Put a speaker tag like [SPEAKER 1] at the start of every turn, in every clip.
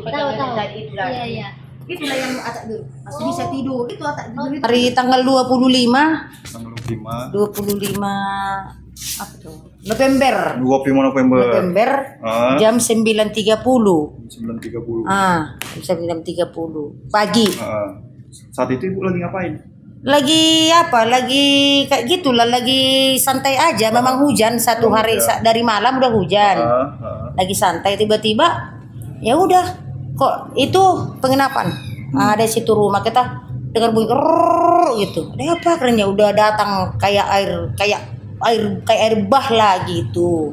[SPEAKER 1] Tahu.
[SPEAKER 2] Itulah.
[SPEAKER 1] Iya, iya.
[SPEAKER 2] Itulah yang atak dulu. Masih bisa tidur. Itu atak dulu.
[SPEAKER 3] Hari tanggal 25 apa tuh? November
[SPEAKER 4] 25 November.
[SPEAKER 3] jam 9.30.
[SPEAKER 4] 9.30.
[SPEAKER 3] Jam 9.30 pagi.
[SPEAKER 4] Saat itu ibu lagi ngapain?
[SPEAKER 3] Lagi apa? Lagi kayak gitulah, lagi santai aja. Memang hujan satu hari dari malam udah hujan. Lagi santai tiba-tiba ya udah kok itu penginapan. Ada situ rumah kita dengar bunyi krrrr gitu. Ada apa kerennya udah datang kayak air bah lah gitu.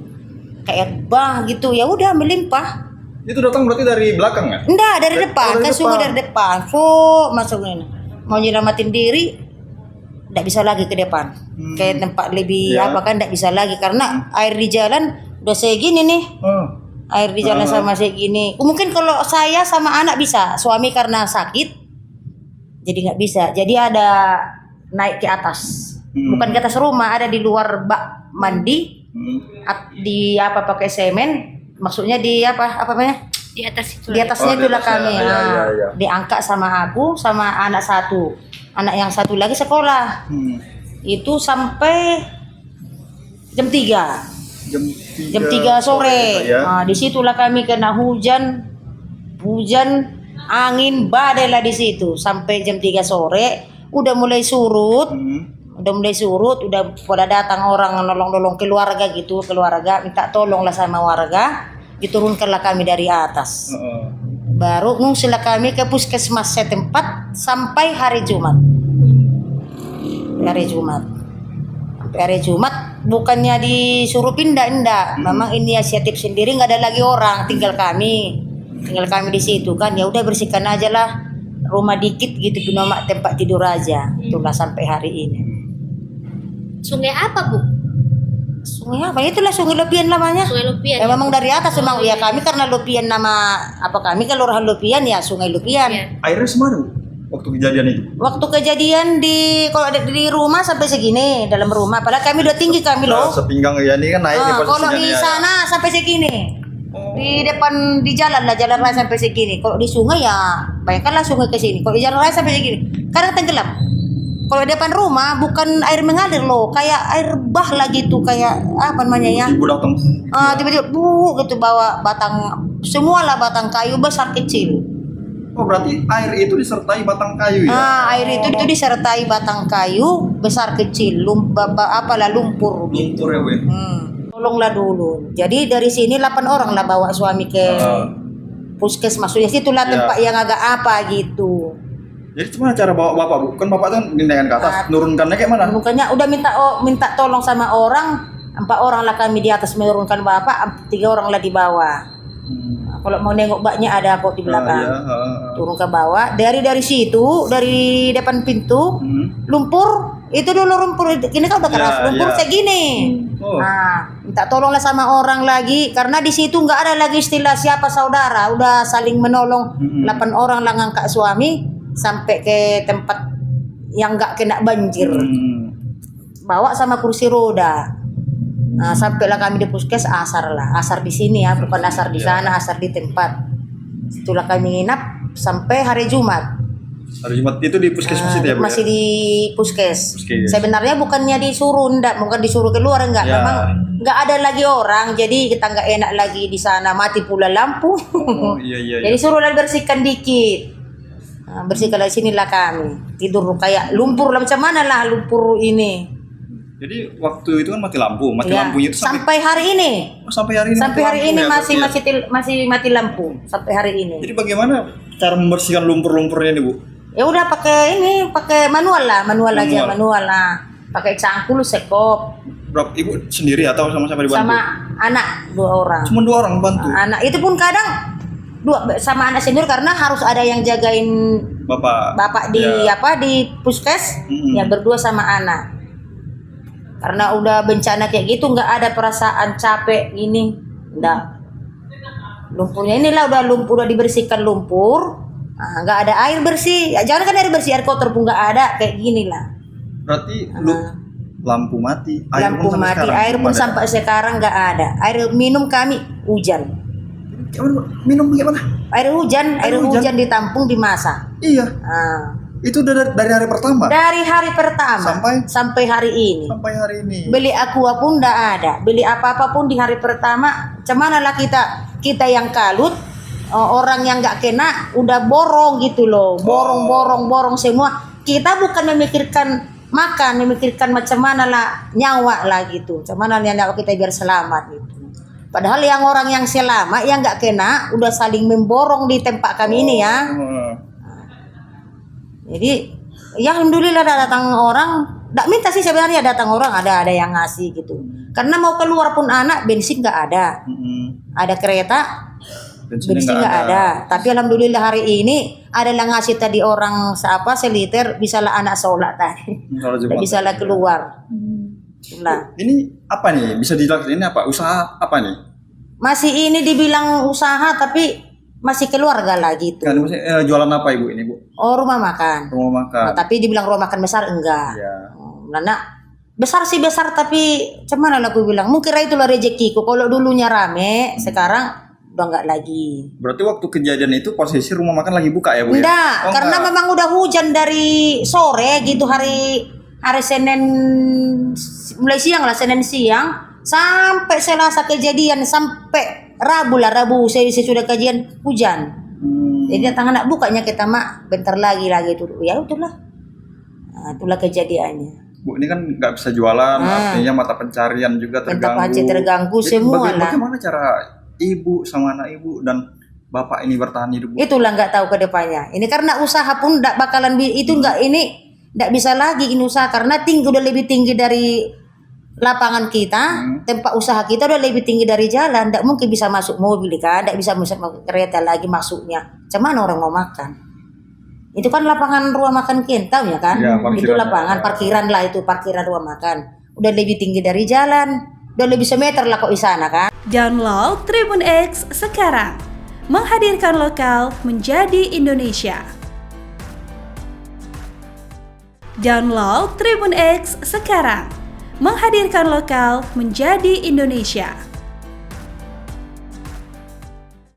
[SPEAKER 3] Kayak air bah gitu. Ya udah melimpah.
[SPEAKER 4] Itu datang berarti dari belakang ya?
[SPEAKER 3] Enggak, dari depan.
[SPEAKER 4] dari
[SPEAKER 3] Kan sungguh
[SPEAKER 4] depan.
[SPEAKER 3] dari depan. Masuk ini. Mau nyelamatin diri enggak bisa lagi ke depan. Kayak tempat lebih apa kan enggak bisa lagi karena air di jalan udah segini nih. Air di jalan sama segini. Mungkin kalau saya sama anak bisa, suami karena sakit jadi nggak bisa. Jadi ada naik ke atas. Bukan ke atas rumah, ada di luar bak mandi. Di apa pakai semen, maksudnya di apa namanya?
[SPEAKER 1] Di atas itu.
[SPEAKER 3] Di atasnya itulah kami.
[SPEAKER 4] Iya.
[SPEAKER 3] Diangkat sama aku sama anak satu. Anak yang satu lagi sekolah. Itu sampai jam 3. Jam 3 sore. Disitulah kami kena hujan, angin, badai lah di situ sampai jam 3 sore. Udah mulai surut, udah pada datang orang nolong keluarga minta tolong lah sama warga, diturunkanlah kami dari atas. Baru ngungsilah kami ke puskesmas setempat sampai hari Jumat. Hari Jumat bukannya disuruh pindah, memang inisiatif sendiri, nggak ada lagi orang, tinggal kami di situ kan, ya udah bersihkan aja lah rumah dikit gitu, cuma tempat tidur aja, itulah sampai hari ini.
[SPEAKER 1] Sungai apa, Bu?
[SPEAKER 3] Sungai apa? Itulah Sungai Lupian namanya.
[SPEAKER 1] Sungai Lupian.
[SPEAKER 3] Ya, memang dari atas memang ya kami karena Lupian nama apa kami kelurahan Lupian ya Sungai Lupian.
[SPEAKER 4] Airnya semana Bu? Waktu kejadian itu?
[SPEAKER 3] Waktu kejadian kalau ada di rumah sampai segini dalam rumah, padahal kami udah tinggi kami loh.
[SPEAKER 4] Sepinggang ya ini kan naik
[SPEAKER 3] Kalau di sana sampai segini. Di depan di jalan raya sampai segini. Kalau di sungai ya bayangkanlah sungai ke sini. Kalau di jalan raya sampai segini. Kadang tenggelam. Kalau di depan rumah bukan air mengalir loh, kayak air bah lah gitu, kayak apa namanya ya?
[SPEAKER 4] Ibu datang.
[SPEAKER 3] Tiba-tiba gitu bawa batang kayu besar kecil.
[SPEAKER 4] Oh berarti air itu disertai batang kayu ya?
[SPEAKER 3] Air itu disertai batang kayu besar kecil, lumpur.
[SPEAKER 4] Lumpur ya Bu?
[SPEAKER 3] Tolonglah dulu. Jadi dari sini 8 orang lah bawa suami ke puskesmas. Maksudnya situlah tempat yang agak apa gitu.
[SPEAKER 4] Jadi gimana cara bawa bapak Bu? Kan bapak kan pindahkan ke atas, nurunkannya kayak mana?
[SPEAKER 3] Bukannya udah minta tolong sama orang, 4 orang lah kami di atas menurunkan bapak, 3 orang lah di bawah. Kalau mau nengok baknya ada kok di belakang. Turun ke bawah. Dari situ, dari depan pintu, lumpur. Itu dulu lumpur. Ini kan udah keras. Lumpur segini. Minta tolonglah sama orang lagi. Karena di situ nggak ada lagi istilah siapa saudara. Udah saling menolong. 8 orang lah ngangkat suami sampai ke tempat yang nggak kena banjir. Bawa sama kursi roda. Sampailah kami di puskes asar di sini ya, bukan asar di sana, asar di tempat. Itulah kami nginap sampai hari Jumat.
[SPEAKER 4] Hari Jumat itu di puskesmas itu ya Bu?
[SPEAKER 3] Masih di puskes. Sebenarnya bukan disuruh keluar memang nggak ada lagi orang, jadi kita nggak enak lagi di sana, mati pula lampu. Jadi suruhlah bersihkan dikit. Bersihkan di sinilah kami tidur kayak lumpur lah, macam mana lah lumpur ini.
[SPEAKER 4] Jadi waktu itu kan mati lampunya itu
[SPEAKER 3] sampai hari ini.
[SPEAKER 4] Sampai hari ini.
[SPEAKER 3] Sampai hari ini masih mati lampu sampai hari ini.
[SPEAKER 4] Jadi bagaimana cara membersihkan lumpur-lumpurnya nih Bu?
[SPEAKER 3] Ya udah pakai manual lah. Pakai cangkul sekop.
[SPEAKER 4] Berapa Ibu sendiri atau sama-sama dibantu?
[SPEAKER 3] Sama anak 2 orang.
[SPEAKER 4] Cuma 2 orang bantu.
[SPEAKER 3] Anak itu pun kadang sama anak senior karena harus ada yang jagain bapak di puskes, ya berdua sama anak. Karena udah bencana kayak gitu nggak ada perasaan capek ini, enggak. Lumpurnya inilah udah dibersihkan lumpur, nggak ada air bersih. Ya, jangan kan air bersih, air kotor pun nggak ada, kayak gini lah.
[SPEAKER 4] Berarti lampu mati,
[SPEAKER 3] air pun sampai sekarang nggak ada. Air minum kami hujan.
[SPEAKER 4] Gimana, minum gimana?
[SPEAKER 3] Air hujan
[SPEAKER 4] Air hujan.
[SPEAKER 3] ditampung dimasak.
[SPEAKER 4] Iya.
[SPEAKER 3] Ah.
[SPEAKER 4] Itu dari hari pertama
[SPEAKER 3] Dari hari pertama sampai hari ini.
[SPEAKER 4] sampai hari ini.
[SPEAKER 3] Beli aqua pun ndak ada, beli apa-apa pun di hari pertama. Cemana lah kita yang kalut, orang yang nggak kena udah borong gitu loh, borong semua. Kita bukan memikirkan makan, memikirkan macam mana lah nyawa lah gitu, macam mana nyawa kita biar selamat gitu. Padahal yang orang yang selamat yang nggak kena udah saling memborong di tempat kami ini ya. Jadi ya alhamdulillah datang orang, tak minta sih sebenarnya, datang orang ada yang ngasih gitu. Karena mau keluar pun anak bensin nggak ada, ada kereta bensin nggak ada. Tapi alhamdulillah hari ini ada yang ngasih tadi orang seliter, bisalah anak sholat tadi, bisalah keluar. Nah,
[SPEAKER 4] ini apa nih? Bisa dijelasin ini apa? Usaha apa nih?
[SPEAKER 3] Masih ini dibilang usaha tapi masih keluarga lah gitu.
[SPEAKER 4] Kan maksudnya jualan apa Ibu ini, Bu?
[SPEAKER 3] Oh, rumah makan.
[SPEAKER 4] Rumah makan.
[SPEAKER 3] Nah, tapi dibilang rumah makan besar enggak.
[SPEAKER 4] Iya.
[SPEAKER 3] Nah, besar sih besar tapi cuman lah aku bilang mungkin itulah rezekiku. Kalau dulunya rame, sekarang udah enggak lagi.
[SPEAKER 4] Berarti waktu kejadian itu posisi rumah makan lagi buka ya, Bu?
[SPEAKER 3] Enggak,
[SPEAKER 4] Ya?
[SPEAKER 3] karena memang udah hujan dari sore gitu, hari Senin, mulai siang lah, Senin siang sampai Selasa kejadian, sampai Rabu saya sudah kajian hujan. Jadi datang anak bukanya kita mak bentar lagi itu. Ya udahlah. Nah, itulah kejadiannya.
[SPEAKER 4] Bu, ini kan nggak bisa jualan, artinya mata pencarian juga terganggu.
[SPEAKER 3] Terganggu semua lah.
[SPEAKER 4] Bagaimana cara ibu sama anak ibu dan bapak ini bertahan hidup, Bu?
[SPEAKER 3] Itulah nggak tahu ke depannya. Ini karena usaha pun nggak bakalan itu nggak ini nggak bisa lagi ini usaha karena udah lebih tinggi dari lapangan kita, tempat usaha kita udah lebih tinggi dari jalan, tidak mungkin bisa masuk mobil kan, tidak bisa masuk kereta lagi masuknya. Cuman orang mau makan. Itu kan lapangan rumah makan Kentau ya kan? Ya, itu lapangan parkiran lah, itu parkiran rumah makan. Udah lebih tinggi dari jalan, udah lebih semeter lah kok di sana kan.
[SPEAKER 5] Download Tribun X sekarang, menghadirkan lokal menjadi Indonesia. Download Tribun X sekarang, menghadirkan lokal menjadi Indonesia.